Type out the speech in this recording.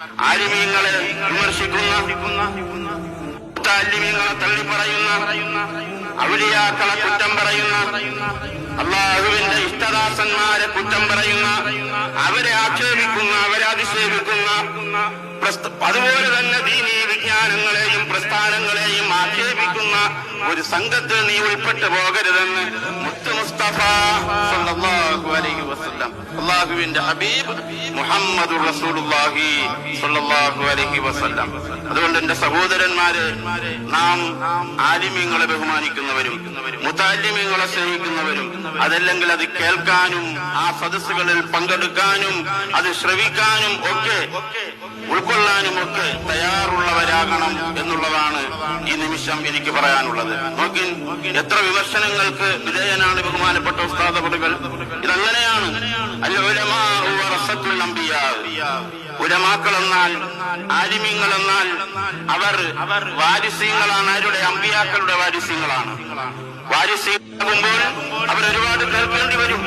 ആലിമീങ്ങളെ വിമർശിക്കുന്ന, മുത്തഅല്ലിമീങ്ങളെ തള്ളിപ്പറയുന്ന, ഔലിയാക്കളെ കുറ്റം പറയുന്ന, അല്ലാഹുവിന്റെ ഇഷ്ടദാസന്മാരെ കുറ്റം പറയുന്ന, അവരെ ആക്ഷേപിക്കുന്ന, അവരെ അധിക്ഷേപിക്കുന്ന, അതുപോലെ തന്നെ ദീനീ വിജ്ഞാനങ്ങളെയും പ്രസ്ഥാനങ്ങളെയും ആക്ഷേപിക്കുന്ന ഒരു സംഘത്തിൽ നീ ഉൾപ്പെട്ടു പോകരുതെന്ന് മുത്ത് മുസ്തഫ സല്ലല്ലാഹു അലൈഹി വസല്ലം, അല്ലാഹുവിന്റെ ഹബീബ് മുഹമ്മദുർ റസൂലുള്ളാഹി സല്ലല്ലാഹു അലൈഹി വസല്ലം. അതുകൊണ്ട് എന്റെ സഹോദരന്മാരെ, നാം ആലിമീങ്ങളെ ബഹുമാനിക്കുന്നവരും മുതഅല്ലിമീങ്ങളെ സ്നേഹിക്കുന്നവരും, അതല്ലെങ്കിൽ അത് കേൾക്കാനും ആ സദസ്സുകളിൽ പങ്കെടുക്കാനും അത് ശ്രവിക്കാനും ഒക്കെ ഉൾക്കൊള്ളാനും ഒക്കെ തയ്യാറുള്ളവരാകണം എന്നുള്ളതാണ് ഈ നിമിഷം എനിക്ക് പറയാനുള്ളത്. നോക്കി, എത്ര വിമർശനങ്ങൾക്ക് വിധേയനാണ് ബഹുമാനപ്പെട്ട ഉസ്താദ് അവറുകൾ. ഇതങ്ങനെയാണ്. അൽ-ഉലമാഉ വറസത്തുൽ അംബിയാ. ഉലമാക്കൾ എന്നാൽ, ആലിമീങ്ങൾ എന്നാൽ അവർ വാരിസീങ്ങളാണ്. ആരുടെ? അംബിയാക്കളുടെ വാരിസീങ്ങളാണ്. വാരിസീങ്ങളാകുമ്പോൾ അവർ ഒരുപാട് കേൾക്കേണ്ടി വരും.